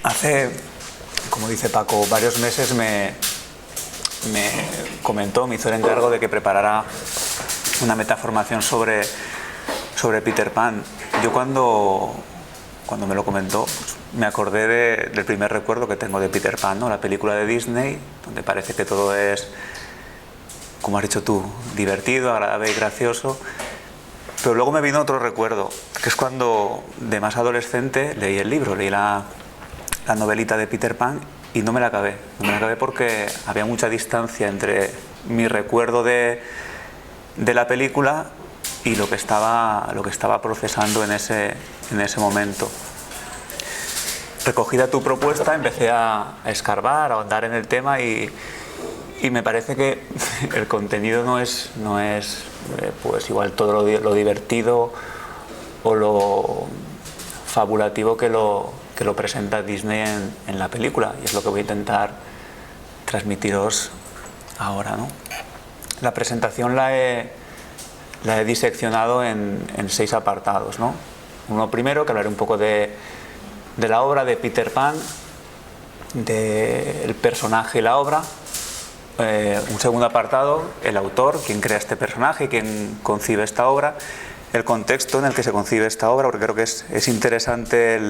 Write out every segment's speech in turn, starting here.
Hace, como dice Paco, varios meses me comentó, me hizo el encargo de que preparara una metaformación sobre Peter Pan. Yo cuando me lo comentó, pues, me acordé del primer recuerdo que tengo de Peter Pan, ¿no? La película de Disney, donde parece que todo es, como has dicho tú, divertido, agradable y gracioso. Pero luego me vino otro recuerdo, que es cuando de más adolescente leí el libro, leí la novelita de Peter Pan y no me la acabé. No me la acabé porque había mucha distancia entre mi recuerdo de la película y lo que estaba procesando en ese momento. Recogida tu propuesta, empecé a escarbar, a ahondar en el tema y me parece que el contenido no es pues igual todo lo divertido o lo fabulativo que lo presenta Disney en la película, y es lo que voy a intentar transmitiros ahora, ¿no? La presentación la he diseccionado en 6 apartados, ¿no? Uno primero, que hablaré un poco de la obra de Peter Pan, del personaje y la obra. Un segundo apartado, el autor, quien crea este personaje, quien concibe esta obra, el contexto en el que se concibe esta obra, porque creo que es interesante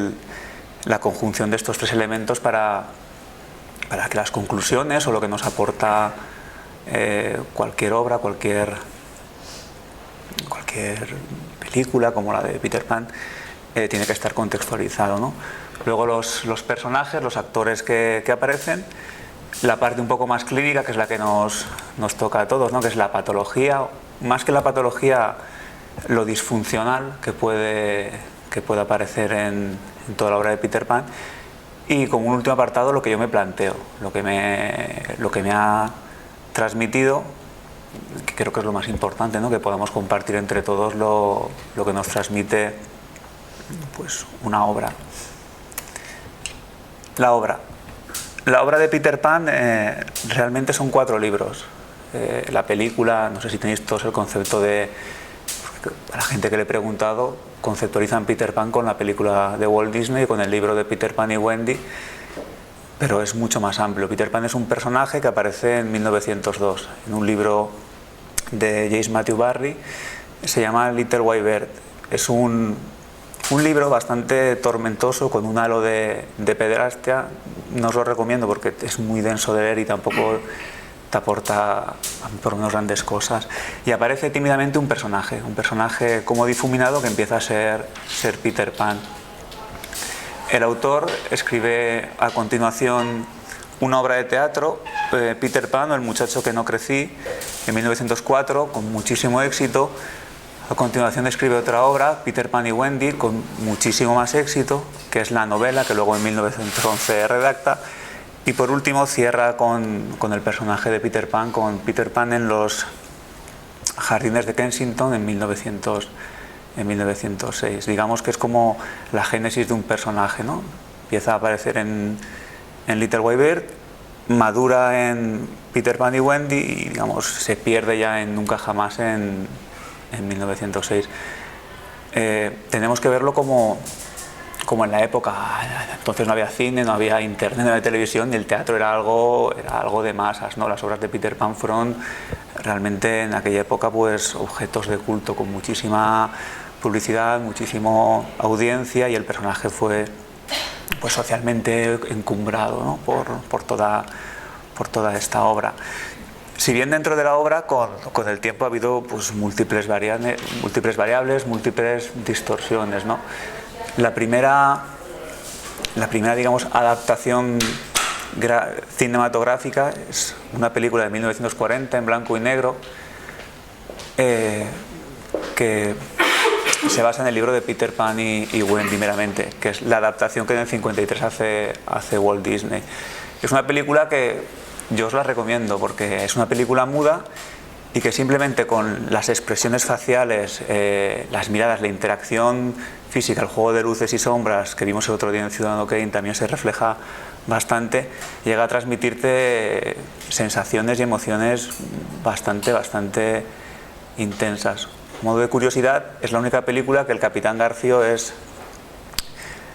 la conjunción de estos 3 elementos para que las conclusiones o lo que nos aporta cualquier obra, cualquier película como la de Peter Pan tiene que estar contextualizado, ¿no? Luego los personajes, los actores que aparecen, la parte un poco más clínica, que es la que nos toca a todos, ¿no? Que es la patología, más que la patología, lo disfuncional que puede aparecer en toda la obra de Peter Pan, y como un último apartado lo que yo me planteo, lo que me ha transmitido, que creo que es lo más importante, ¿no? Que podamos compartir entre todos lo que nos transmite, pues, una obra. La obra de Peter Pan realmente son 4 libros. La película, no sé si tenéis todos el concepto de... A la gente que le he preguntado, conceptualizan Peter Pan con la película de Walt Disney, con el libro de Peter Pan y Wendy, pero es mucho más amplio. Peter Pan es un personaje que aparece en 1902, en un libro de James Matthew Barrie, se llama Little White Bird. Es un libro bastante tormentoso, con un halo de pederastia. No os lo recomiendo porque es muy denso de leer y tampoco te aporta por unas grandes cosas. Y aparece tímidamente un personaje como difuminado, que empieza a ser Peter Pan. El autor escribe a continuación una obra de teatro, Peter Pan o el muchacho que no crecí, en 1904, con muchísimo éxito. A continuación escribe otra obra, Peter Pan y Wendy, con muchísimo más éxito, que es la novela que luego en 1911 redacta. Y por último cierra con el personaje de Peter Pan, con Peter Pan en los jardines de Kensington en 1906. Digamos que es como la génesis de un personaje, ¿no? Empieza a aparecer en Little White Bird, madura en Peter Pan y Wendy y, digamos, se pierde ya en Nunca Jamás en 1906. Tenemos que verlo como en la época. Entonces no había cine, no había internet, no había televisión, y el teatro era algo de masas, ¿no? Las obras de Peter Pan fueron realmente en aquella época, pues, objetos de culto, con muchísima publicidad, muchísima audiencia, y el personaje fue, pues, socialmente encumbrado, ¿no? por toda esta obra. Si bien dentro de la obra, con el tiempo ha habido, pues, múltiples variables, múltiples distorsiones, ¿no? La primera, digamos, adaptación cinematográfica es una película de 1940 en blanco y negro, que se basa en el libro de Peter Pan y Wendy meramente, que es la adaptación que en el 53 hace Walt Disney. Es una película que yo os la recomiendo porque es una película muda y que simplemente con las expresiones faciales, las miradas, la interacción física, el juego de luces y sombras que vimos el otro día en Ciudadano Kane también se refleja bastante, llega a transmitirte sensaciones y emociones bastante intensas. A modo de curiosidad, es la única película que el Capitán Garfio es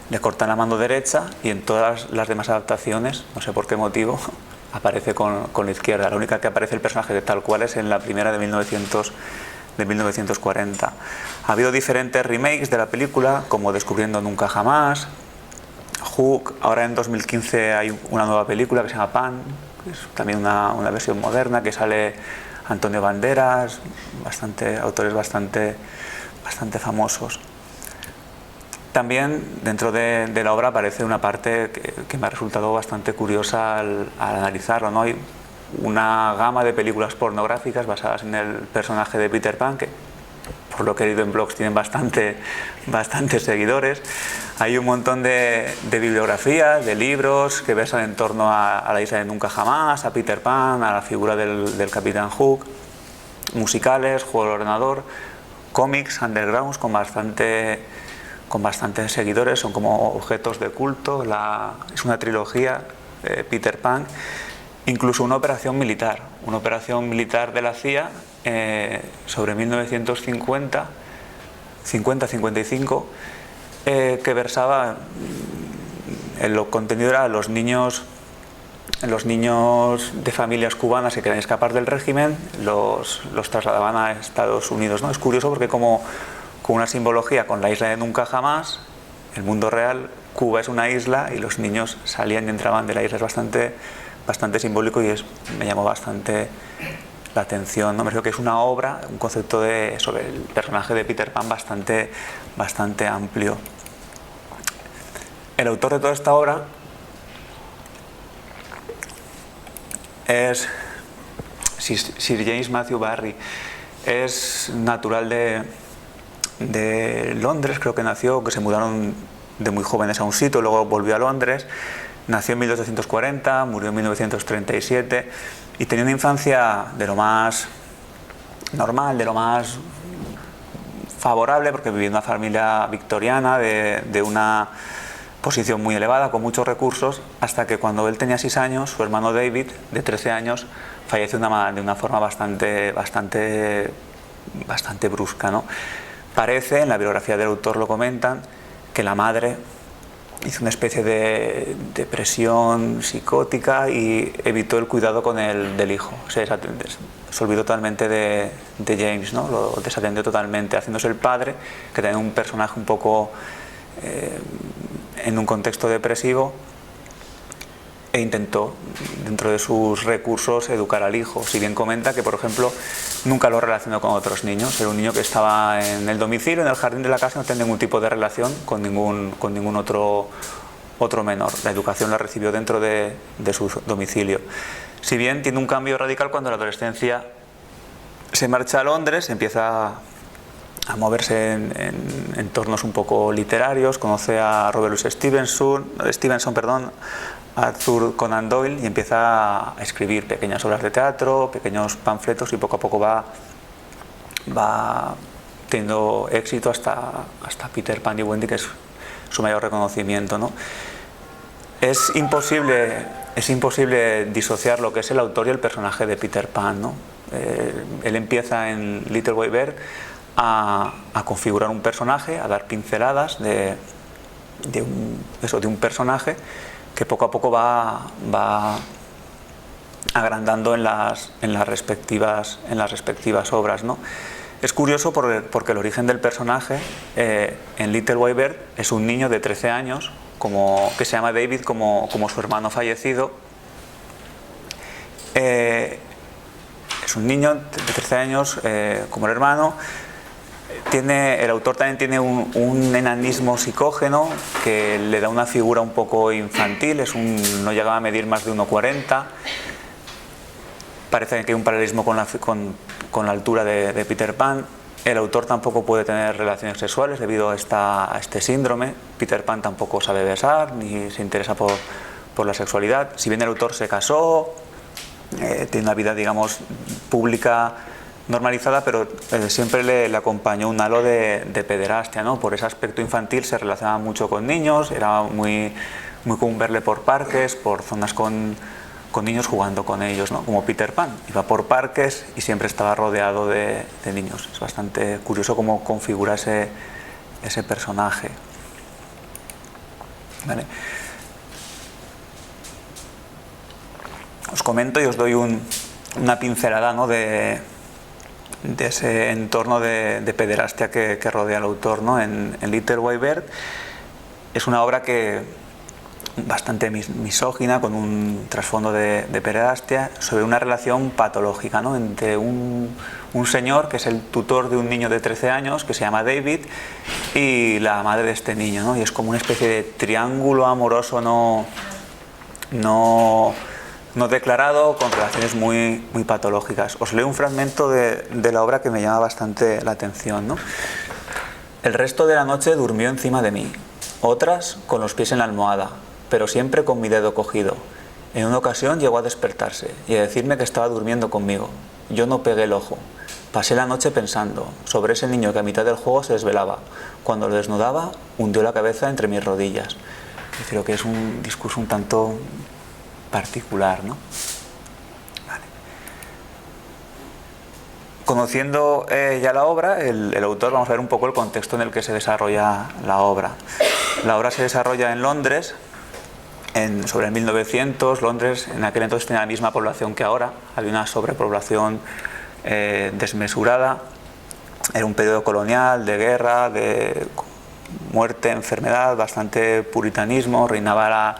le cortan la mano derecha y en todas las demás adaptaciones, no sé por qué motivo, aparece con la izquierda. La única que aparece el personaje de tal cual es en la primera de 1940. Ha habido diferentes remakes de la película, como Descubriendo Nunca Jamás, Hook. Ahora en 2015 hay una nueva película que se llama Pan, que es también una versión moderna, que sale Antonio Banderas, autores bastante famosos. También dentro de la obra aparece una parte que me ha resultado bastante curiosa al analizarlo, ¿no? Hay una gama de películas pornográficas basadas en el personaje de Peter Pan, que por lo que he leído en blogs tienen bastantes seguidores. Hay un montón de bibliografías, de libros que versan en torno a la isla de Nunca Jamás, a Peter Pan, a la figura del Capitán Hook, musicales, juegos de ordenador, cómics undergrounds con bastantes seguidores, son como objetos de culto. Es una trilogía, Peter Pan, incluso una operación militar de la CIA sobre 1950-55, que versaba en lo contenido era los niños de familias cubanas que querían escapar del régimen, los trasladaban a Estados Unidos, ¿no? Es curioso porque con una simbología con la isla de Nunca Jamás, el mundo real, Cuba es una isla y los niños salían y entraban de la isla. Es bastante simbólico y me llamó bastante la atención, ¿no? Me creo que es una obra, un concepto sobre el personaje de Peter Pan bastante amplio. El autor de toda esta obra es Sir James Matthew Barrie. Es natural de Londres, creo que nació, que se mudaron de muy jóvenes a un sitio, luego volvió a Londres. Nació en 1840, murió en 1937 y tenía una infancia de lo más normal, de lo más favorable, porque vivía en una familia victoriana de una posición muy elevada, con muchos recursos, hasta que cuando él tenía 6 años, su hermano David, de 13 años, falleció de una forma bastante brusca, ¿no? Parece, en la biografía del autor lo comentan, que la madre hizo una especie de depresión psicótica y evitó el cuidado del hijo. O sea, se olvidó totalmente de James, ¿no? Lo desatendió totalmente, haciéndose el padre, que tenía un personaje un poco en un contexto depresivo, e intentó, dentro de sus recursos, educar al hijo. Si bien comenta que, por ejemplo, nunca lo relacionó con otros niños. Era un niño que estaba en el domicilio, en el jardín de la casa, no tenía ningún tipo de relación con ningún otro menor. La educación la recibió dentro de su domicilio. Si bien tiene un cambio radical cuando en la adolescencia se marcha a Londres, empieza a moverse en entornos un poco literarios, conoce a Robert Louis Stevenson, Arthur Conan Doyle, y empieza a escribir pequeñas obras de teatro, pequeños panfletos, y poco a poco va teniendo éxito hasta Peter Pan y Wendy, que es su mayor reconocimiento, ¿no? Es imposible disociar lo que es el autor y el personaje de Peter Pan, ¿no? Él empieza en Little Boy Bear a configurar un personaje, a dar pinceladas de un personaje que poco a poco va agrandando en las respectivas obras, ¿no? Es curioso porque el origen del personaje en Little Boy Bird es un niño de 13 años que se llama David, como su hermano fallecido. Es un niño de 13 años como el hermano. El autor también tiene un enanismo psicógeno que le da una figura un poco infantil, no llegaba a medir más de 1,40. Parece que hay un paralelismo con la altura de Peter Pan. El autor tampoco puede tener relaciones sexuales debido a este síndrome. Peter Pan tampoco sabe besar ni se interesa por la sexualidad. Si bien el autor se casó, tiene una vida, digamos, pública normalizada, pero siempre le acompañó un halo de pederastia, ¿no? Por ese aspecto infantil se relacionaba mucho con niños, era muy común verle por parques, por zonas con niños, jugando con ellos, ¿no? Como Peter Pan, iba por parques y siempre estaba rodeado de niños. Es bastante curioso cómo configura ese personaje. ¿vale? Os comento y os doy una pincelada, ¿no?, de ese entorno de pederastia que rodea al autor, ¿no? En Little White Bird es una obra bastante misógina, con un trasfondo de pederastia, sobre una relación patológica, ¿no?, entre un señor que es el tutor de un niño de 13 años que se llama David y la madre de este niño, ¿no? Y es como una especie de triángulo amoroso no declarado, con relaciones muy patológicas. Os leo un fragmento de la obra que me llama bastante la atención, ¿no? El resto de la noche durmió encima de mí, otras con los pies en la almohada, pero siempre con mi dedo cogido. En una ocasión llegó a despertarse y a decirme que estaba durmiendo conmigo. Yo no pegué el ojo. Pasé la noche pensando sobre ese niño que a mitad del juego se desvelaba. Cuando lo desnudaba, hundió la cabeza entre mis rodillas. Yo creo que es un discurso un tanto particular, ¿no? Vale. Conociendo ya la obra, el autor, vamos a ver un poco el contexto en el que se desarrolla la obra. La obra se desarrolla en Londres, sobre el 1900. Londres en aquel entonces tenía la misma población que ahora, había una sobrepoblación desmesurada, era un periodo colonial, de guerra, de muerte, enfermedad, bastante puritanismo, reinaba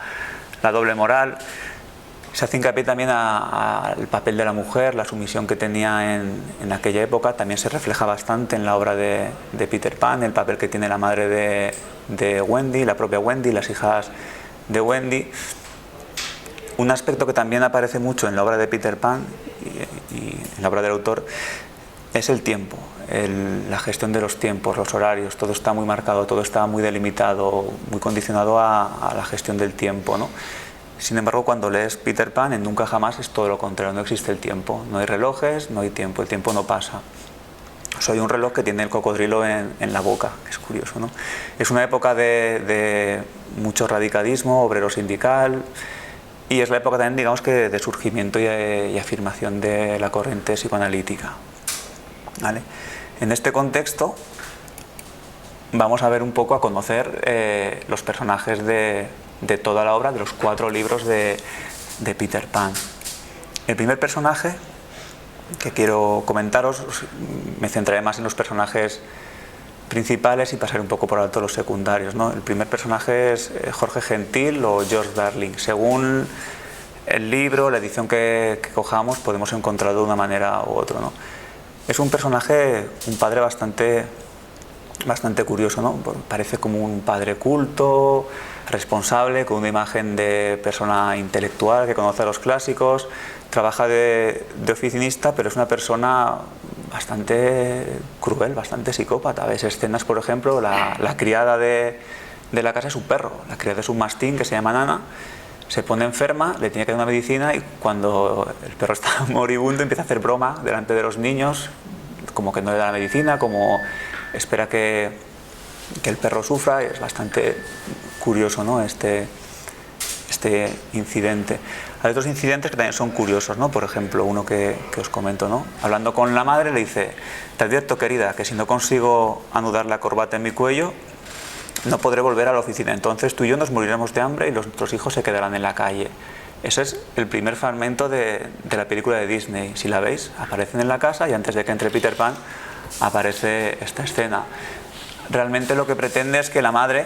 la doble moral. Se hace hincapié también al papel de la mujer, la sumisión que tenía en aquella época. También se refleja bastante en la obra de Peter Pan, el papel que tiene la madre de Wendy, la propia Wendy, las hijas de Wendy. Un aspecto que también aparece mucho en la obra de Peter Pan y en la obra del autor es el tiempo, la gestión de los tiempos, los horarios. Todo está muy marcado, todo está muy delimitado, muy condicionado a la gestión del tiempo, ¿no? Sin embargo, cuando lees Peter Pan, en Nunca Jamás es todo lo contrario, no existe el tiempo, no hay relojes, no hay tiempo, el tiempo no pasa. Soy un reloj que tiene el cocodrilo en la boca, que es curioso, ¿no? Es una época de mucho radicalismo obrero sindical, y es la época también, digamos, que de surgimiento y afirmación de la corriente psicoanalítica, ¿vale? En este contexto vamos a ver un poco, a conocer los personajes de toda la obra, de los 4 libros de Peter Pan. El primer personaje que quiero comentaros, me centraré más en los personajes principales y pasaré un poco por alto los secundarios, ¿no? El primer personaje es Jorge Gentil o George Darling. Según el libro, la edición que cojamos, podemos encontrarlo de una manera u otra, ¿no? Es un personaje, un padre bastante curioso, ¿no? Parece como un padre culto, responsable, con una imagen de persona intelectual que conoce a los clásicos, trabaja de oficinista, pero es una persona bastante cruel, bastante psicópata. Ves escenas, por ejemplo, la criada de la casa es un perro, la criada es un mastín que se llama Nana, se pone enferma, le tiene que dar una medicina y cuando el perro está moribundo empieza a hacer broma delante de los niños, como que no le da la medicina, como espera que el perro sufra. Y es bastante curioso, ¿no?, este incidente. Hay otros incidentes que también son curiosos, ¿no? Por ejemplo, uno que os comento, ¿no? Hablando con la madre le dice: te advierto, querida, que si no consigo anudar la corbata en mi cuello no podré volver a la oficina, entonces tú y yo nos moriremos de hambre y nuestros hijos se quedarán en la calle. Ese es el primer fragmento de la película de Disney. Si la veis, aparecen en la casa y antes de que entre Peter Pan aparece esta escena. Realmente lo que pretende es que la madre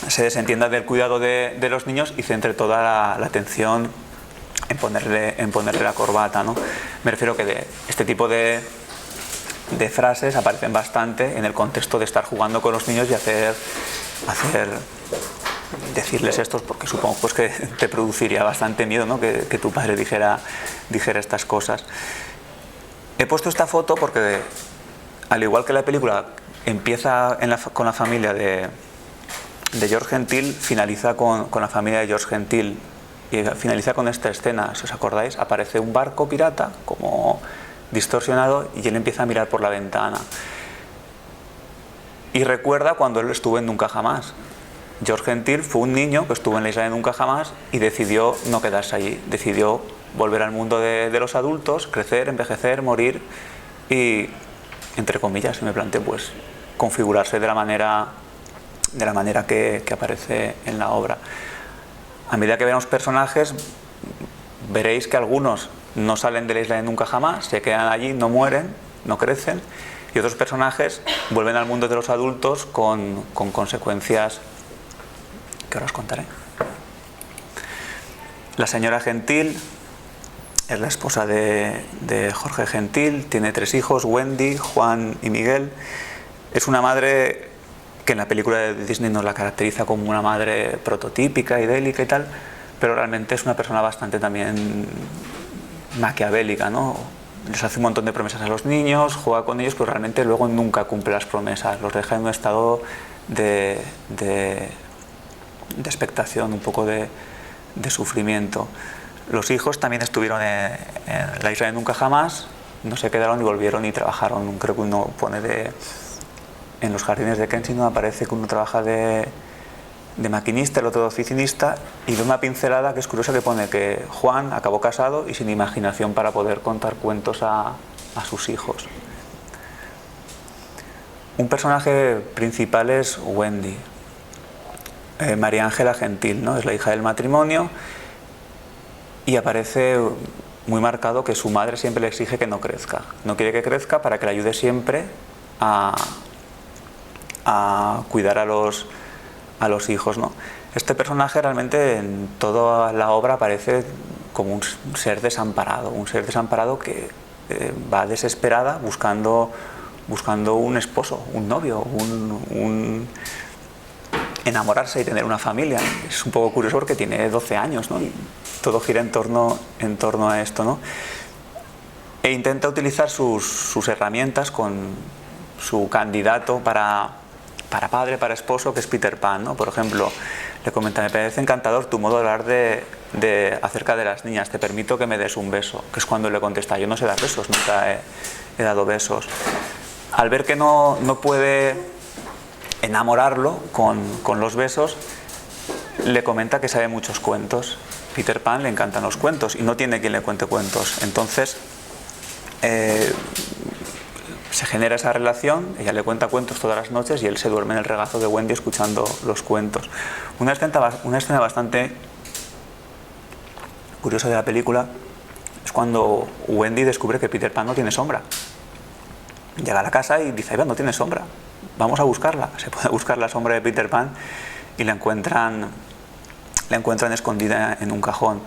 se desentienda del cuidado de los niños y centre toda la atención en ponerle la corbata, ¿no? Me refiero que este tipo de frases aparecen bastante en el contexto de estar jugando con los niños y decirles esto, porque supongo pues que te produciría bastante miedo, ¿no?, que tu padre dijera estas cosas. He puesto esta foto porque, al igual que la película empieza con la familia de George Gentil, finaliza con la familia de George Gentil y finaliza con esta escena. Si os acordáis, aparece un barco pirata como distorsionado y él empieza a mirar por la ventana y recuerda cuando él estuvo en Nunca Jamás. George Gentil fue un niño que estuvo en la isla de Nunca Jamás y decidió no quedarse allí, decidió volver al mundo de los adultos, crecer, envejecer, morir y, entre comillas, si me planteo, pues configurarse de la manera de la manera que aparece en la obra. A medida que veamos personajes, veréis que algunos no salen de la isla de nunca jamás, se quedan allí, no mueren, no crecen, y otros personajes vuelven al mundo de los adultos con consecuencias que ahora os contaré. La señora Gentil es la esposa de Jorge Gentil, tiene 3 hijos, Wendy, Juan y Miguel. Es una madre que en la película de Disney nos la caracteriza como una madre prototípica, idélica y tal, pero realmente es una persona bastante también maquiavélica, ¿no? Les hace un montón de promesas a los niños, juega con ellos, pero realmente luego nunca cumple las promesas, los deja en un estado de expectación, un poco de sufrimiento. Los hijos también estuvieron en la isla de nunca jamás, no se quedaron y volvieron y trabajaron. Creo que uno pone en los jardines de Kensington, aparece que uno trabaja de maquinista, el otro de oficinista, y de una pincelada que es curiosa que pone que Juan acabó casado y sin imaginación para poder contar cuentos a sus hijos. Un personaje principal es Wendy, María Ángela Gentil, ¿no? Es la hija del matrimonio y aparece muy marcado que su madre siempre le exige que no crezca, no quiere que crezca para que le ayude siempre a cuidar a los hijos, ¿no? Este personaje realmente en toda la obra aparece como un ser desamparado que va desesperada buscando un esposo, un novio, un enamorarse y tener una familia. Es un poco curioso porque tiene 12 años, ¿no? Y todo gira en torno a esto, ¿no? E intenta utilizar sus herramientas con su candidato para padre, para esposo, que es Peter Pan, ¿no? Por ejemplo, le comenta: me parece encantador tu modo de hablar acerca de las niñas, te permito que me des un beso, que es cuando le contesta: yo no sé dar besos, nunca he dado besos. Al ver que no puede enamorarlo con los besos, le comenta que sabe muchos cuentos. Peter Pan le encantan los cuentos y no tiene quien le cuente cuentos. Entonces se genera esa relación, ella le cuenta cuentos todas las noches y él se duerme en el regazo de Wendy escuchando los cuentos. Una escena bastante curiosa de la película es cuando Wendy descubre que Peter Pan no tiene sombra. Llega a la casa y dice: no tiene sombra, vamos a buscarla. Se puede buscar la sombra de Peter Pan y la encuentran escondida en un cajón.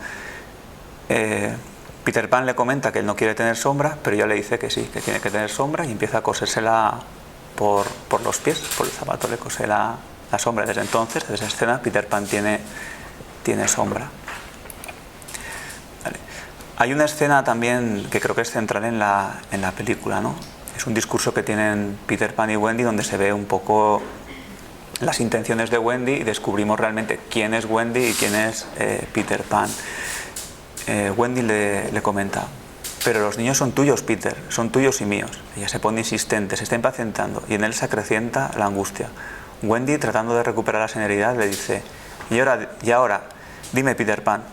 Peter Pan le comenta que él no quiere tener sombra, pero ella le dice que sí, que tiene que tener sombra, y empieza a cosérsela por los pies, por el zapato le cose la sombra. Desde entonces, desde esa escena, Peter Pan tiene sombra. Vale. Hay una escena también que creo que es central en la película, ¿no? Es un discurso que tienen Peter Pan y Wendy donde se ve un poco las intenciones de Wendy y descubrimos realmente quién es Wendy y quién es Peter Pan. Wendy le comenta: pero los niños son tuyos, Peter, son tuyos y míos. Ella se pone insistente, se está impacientando y en él se acrecienta la angustia. Wendy, tratando de recuperar la serenidad, le dice: y ahora, dime, Peter Pan,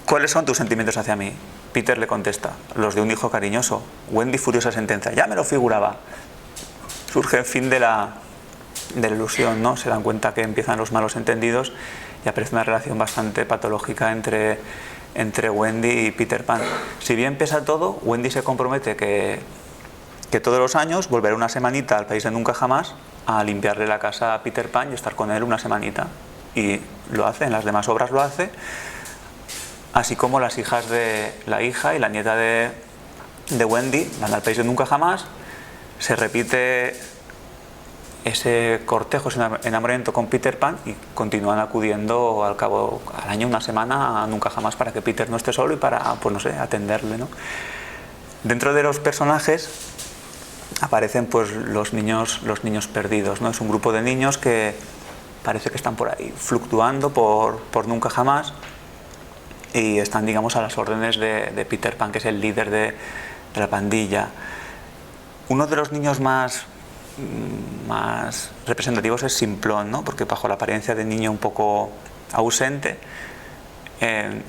¿cuáles son tus sentimientos hacia mí? Peter le contesta: los de un hijo cariñoso. Wendy, furiosa, sentencia: ya me lo figuraba. Surge el fin de la ilusión, ¿no? Se dan cuenta que empiezan los malos entendidos y aparece una relación bastante patológica entre Wendy y Peter Pan. Si bien pesa todo, Wendy se compromete que todos los años volverá una semanita al país de nunca jamás a limpiarle la casa a Peter Pan y estar con él una semanita. Y lo hace, en las demás obras lo hace, así como las hijas de la hija y la nieta de Wendy van al país de nunca jamás. Se repite ese cortejo, ese enamoramiento con Peter Pan y continúan acudiendo al año, una semana a nunca jamás para que Peter no esté solo y para, pues no sé, atenderle, ¿no? Dentro de los personajes aparecen pues los niños perdidos, ¿no? Es un grupo de niños que parece que están por ahí fluctuando por nunca jamás y están, digamos, a las órdenes de Peter Pan, que es el líder de la pandilla. Uno de los niños más representativos es Simplón, ¿no? Porque bajo la apariencia de niño un poco ausente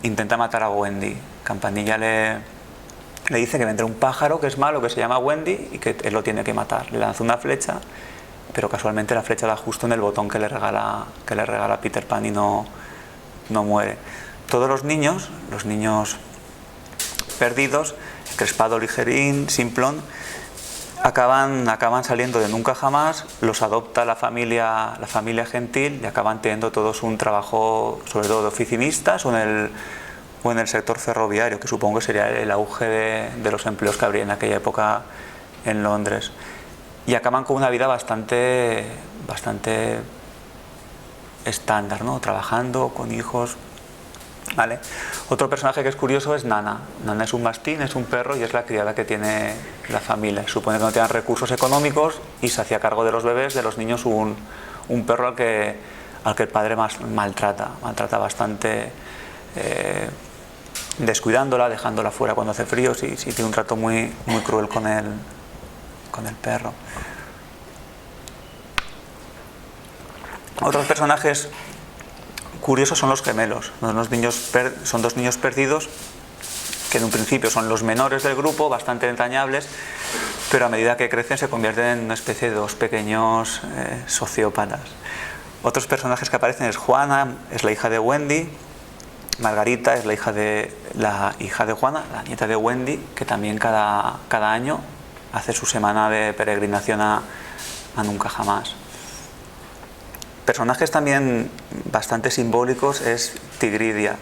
intenta matar a Wendy. Campanilla le dice que vendrá un pájaro que es malo, que se llama Wendy y que él lo tiene que matar. Le lanza una flecha, pero casualmente la flecha da justo en el botón que le regala Peter Pan y no muere. Todos los niños perdidos, Crespado, Ligerín, Simplón, acaban saliendo de Nunca Jamás, los adopta la familia gentil y acaban teniendo todos un trabajo, sobre todo de oficinistas o en el sector ferroviario, que supongo que sería el auge de los empleos que habría en aquella época en Londres. Y acaban con una vida bastante estándar, ¿no? Trabajando con hijos, ¿vale? Otro personaje que es curioso es Nana. Nana es un mastín, es un perro y es la criada que tiene la familia. Supone que no tenían recursos económicos y se hacía cargo de los bebés, de los niños, un perro al que el padre maltrata bastante, descuidándola, dejándola fuera cuando hace frío. Sí, tiene un trato muy cruel con el perro. Otros personajes curiosos son los gemelos. Son dos niños perdidos que en un principio son los menores del grupo, bastante entrañables, pero a medida que crecen se convierten en una especie de dos pequeños sociópatas. Otros personajes que aparecen es Juana, es la hija de Wendy. Margarita es la hija de Juana, la nieta de Wendy, que también cada año hace su semana de peregrinación a Nunca Jamás. Personajes también bastante simbólicos es Tigridia,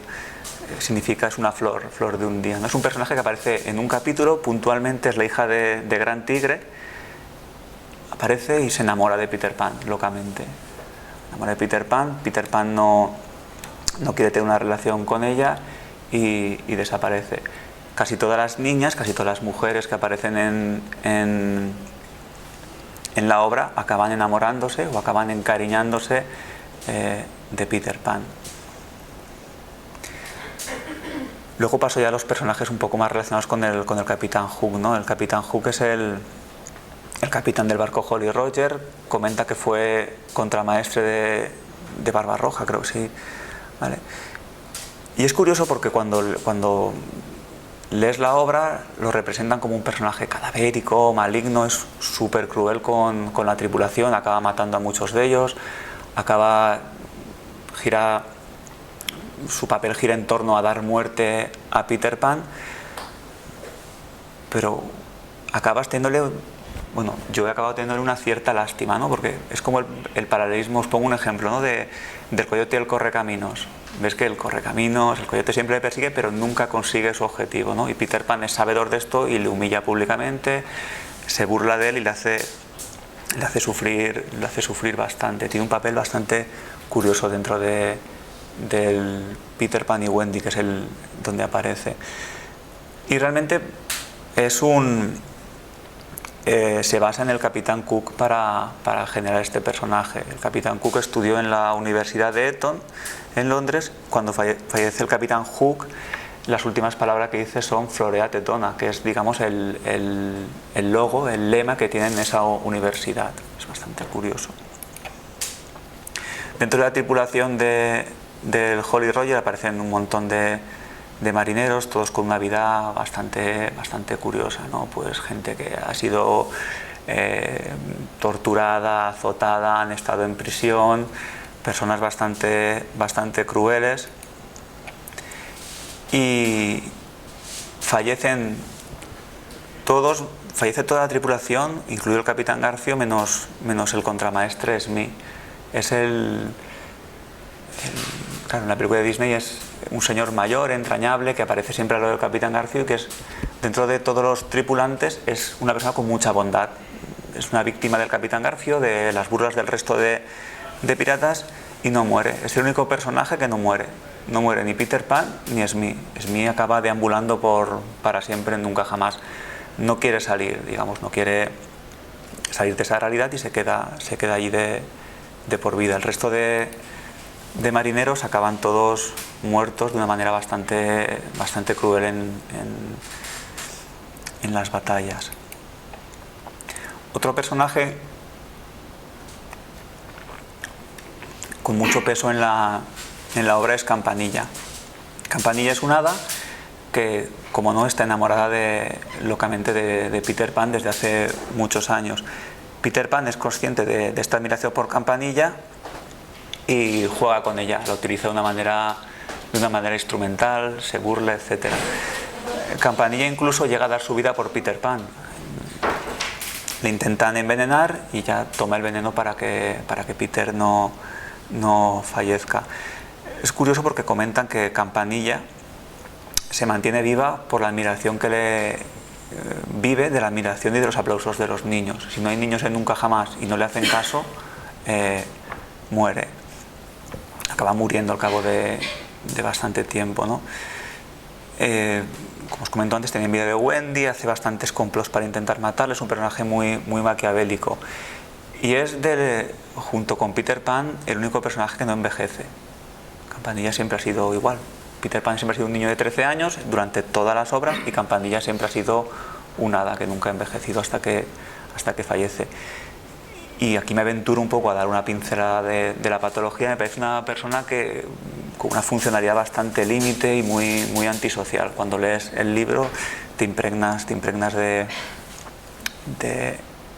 significa es una flor de un día, ¿no? Es un personaje que aparece en un capítulo, puntualmente es la hija de Gran Tigre, aparece y se enamora de Peter Pan locamente. Enamora de Peter Pan no quiere tener una relación con ella y desaparece. Casi todas las niñas, casi todas las mujeres que aparecen en la obra acaban enamorándose o acaban encariñándose de Peter Pan. Luego paso ya a los personajes un poco más relacionados con el Capitán Hook, ¿no? El Capitán Hook es el capitán del barco Jolly Roger. Comenta que fue contramaestre de Barbarroja, creo que sí, ¿vale? Y es curioso porque cuando lees la obra lo representan como un personaje cadavérico, maligno, es súper cruel con la tripulación, acaba matando a muchos de ellos, su papel gira en torno a dar muerte a Peter Pan, pero yo he acabado teniéndole una cierta lástima, ¿no? Porque es como el paralelismo. Os pongo un ejemplo, ¿no? del coyote y el correcaminos. Ves que el coyote siempre le persigue, pero nunca consigue su objetivo, ¿no? Y Peter Pan es sabedor de esto y le humilla públicamente, se burla de él y le hace sufrir bastante. Tiene un papel bastante curioso dentro del Peter Pan y Wendy, que es donde aparece. Y realmente se basa en el Capitán Cook para generar este personaje. El Capitán Cook estudió en la Universidad de Eton, en Londres. Cuando fallece el Capitán Hook, las últimas palabras que dice son Florea Tetona, que es, digamos, el logo, el lema que tiene en esa universidad. Es bastante curioso. Dentro de la tripulación del Jolly Roger aparecen un montón de marineros, todos con una vida bastante curiosa, ¿no? Pues gente que ha sido torturada, azotada, han estado en prisión, personas bastante crueles, y fallece toda la tripulación, incluido el Capitán Garfio, menos el contramaestre Smee. Es claro, en la película de Disney es un señor mayor, entrañable, que aparece siempre al lado del Capitán Garfio, y que es, dentro de todos los tripulantes, es una persona con mucha bondad. Es una víctima del Capitán Garfio, de las burlas del resto de piratas, y no muere. Es el único personaje que no muere. No muere ni Peter Pan ni Smee. Smee acaba deambulando para siempre, Nunca Jamás. No quiere salir, digamos, no quiere salir de esa realidad y se queda allí de por vida. El resto de marineros acaban todos muertos de una manera bastante cruel en las batallas. Otro personaje con mucho peso en la obra es Campanilla. Campanilla es una hada que, como no, está enamorada locamente de Peter Pan desde hace muchos años. Peter Pan es consciente de esta admiración por Campanilla y juega con ella, la utiliza de una manera instrumental, se burla, etc. Campanilla incluso llega a dar su vida por Peter Pan. Le intentan envenenar y ya toma el veneno para que Peter no fallezca. Es curioso porque comentan que Campanilla se mantiene viva por la admiración que le vive de la admiración y de los aplausos de los niños. Si no hay niños en Nunca Jamás y no le hacen caso, muere. Acaba muriendo al cabo de bastante tiempo, ¿no? Como os comento antes, tenía envidia de Wendy, hace bastantes complots para intentar matarle, es un personaje muy maquiavélico. Y es, junto con Peter Pan, el único personaje que no envejece. Campanilla siempre ha sido igual. Peter Pan siempre ha sido un niño de 13 años durante todas las obras y Campanilla siempre ha sido un hada que nunca ha envejecido hasta que fallece. Y aquí me aventuro un poco a dar una pincelada de la patología. Me parece una persona con una funcionalidad bastante límite y muy antisocial. Cuando lees el libro te impregnas de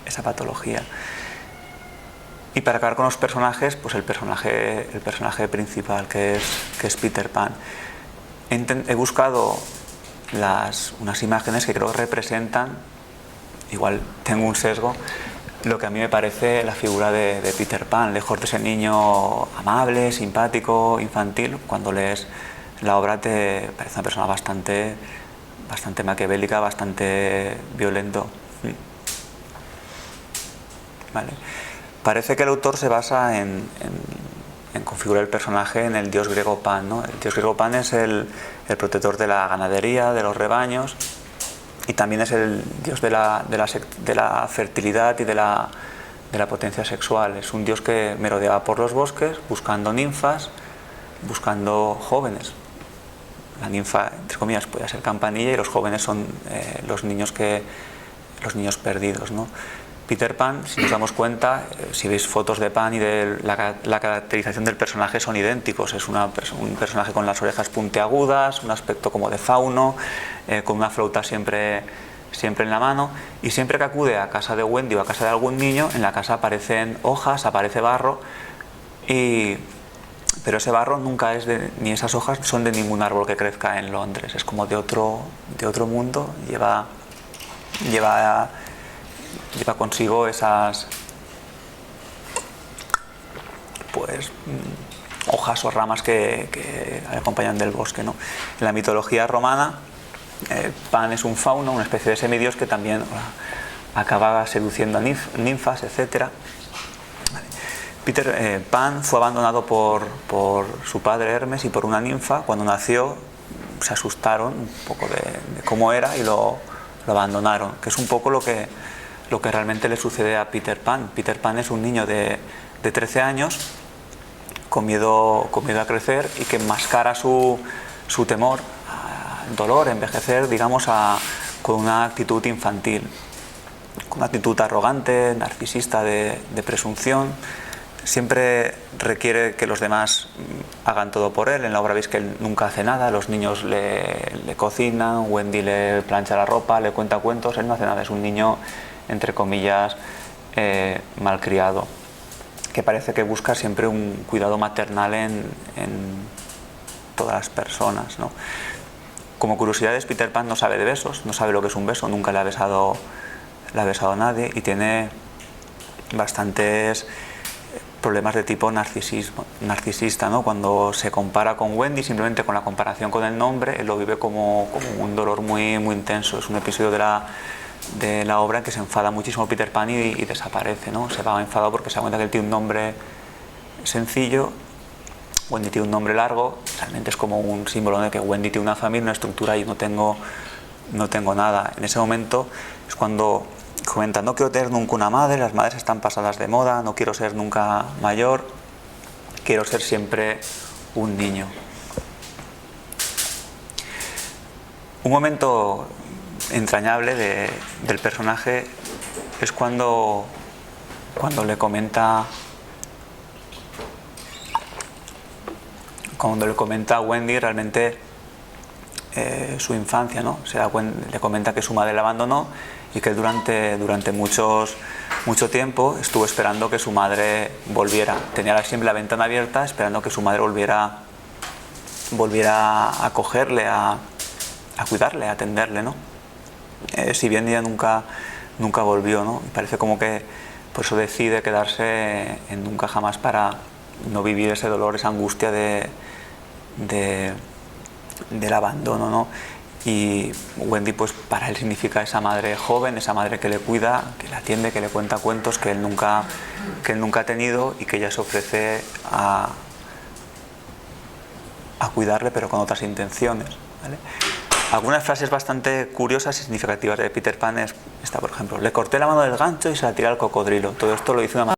esa patología. Y para acabar con los personajes, pues el personaje principal, que es Peter Pan. He buscado unas imágenes que creo que representan, igual tengo un sesgo, lo que a mí me parece la figura de Peter Pan, lejos de ese niño amable, simpático, infantil. Cuando lees la obra te parece una persona bastante maquiavélica, bastante violento. Vale. Parece que el autor se basa en configurar el personaje en el dios griego Pan, ¿no? El dios griego Pan es el protector de la ganadería, de los rebaños, y también es el dios de la fertilidad y de la potencia sexual. Es un dios que merodeaba por los bosques buscando ninfas, buscando jóvenes. La ninfa, entre comillas, puede ser Campanilla y los jóvenes son los niños perdidos, ¿no? Peter Pan, si nos damos cuenta, si veis fotos de Pan y de la caracterización del personaje son idénticos. Es un personaje con las orejas puntiagudas, un aspecto como de fauno, con una flauta siempre en la mano, y siempre que acude a casa de Wendy o a casa de algún niño, en la casa aparecen hojas, aparece barro, pero ese barro nunca es ni esas hojas son de ningún árbol que crezca en Londres. Es como de otro mundo, lleva consigo esas hojas o ramas que acompañan del bosque, ¿no? En la mitología romana, Pan es un fauno, una especie de semidios que también acaba seduciendo a ninfas, etc. Pan fue abandonado por su padre Hermes y por una ninfa. Cuando nació se asustaron un poco de cómo era y lo abandonaron, que es un poco lo que realmente le sucede a Peter Pan. Peter Pan es un niño de 13 años con miedo a crecer y que enmascara su temor, dolor, envejecer, digamos, con una actitud infantil, con una actitud arrogante, narcisista, de presunción. Siempre requiere que los demás hagan todo por él. En la obra veis que él nunca hace nada, los niños le cocinan, Wendy le plancha la ropa, le cuenta cuentos, él no hace nada, es un niño, entre comillas, malcriado, que parece que busca siempre un cuidado maternal en todas las personas, ¿no? Como curiosidades, Peter Pan no sabe de besos, no sabe lo que es un beso, nunca le ha besado a nadie, y tiene bastantes problemas de tipo narcisista, ¿no? Cuando se compara con Wendy, simplemente con la comparación con el nombre, él lo vive como un dolor muy intenso. Es un episodio de la obra en que se enfada muchísimo Peter Pan y desaparece, ¿no? Se va enfadado porque se da cuenta que él tiene un nombre sencillo, Wendy tiene un nombre largo. Realmente es como un símbolo de que Wendy tiene una familia, una estructura, y no tengo nada. En ese momento es cuando comenta: no quiero tener nunca una madre, las madres están pasadas de moda, no quiero ser nunca mayor, quiero ser siempre un niño. Un momento entrañable del personaje es cuando le comenta a Wendy realmente su infancia, ¿no? Le comenta que su madre la abandonó y que él durante muchos mucho tiempo estuvo esperando que su madre volviera. Tenía siempre la ventana abierta esperando que su madre volviera a cogerle, a cuidarle, a atenderle, ¿no? Si bien ella nunca volvió, ¿no? Y parece como que por eso decide quedarse en Nunca Jamás, para no vivir ese dolor, esa angustia del abandono, ¿no? Y Wendy, pues para él significa esa madre joven, esa madre que le cuida, que le atiende, que le cuenta cuentos que él nunca ha tenido, y que ella se ofrece a cuidarle, pero con otras intenciones, ¿vale? Algunas frases bastante curiosas y significativas de Peter Pan está, por ejemplo: le corté la mano del gancho y se la tiré al cocodrilo. Todo esto lo dice una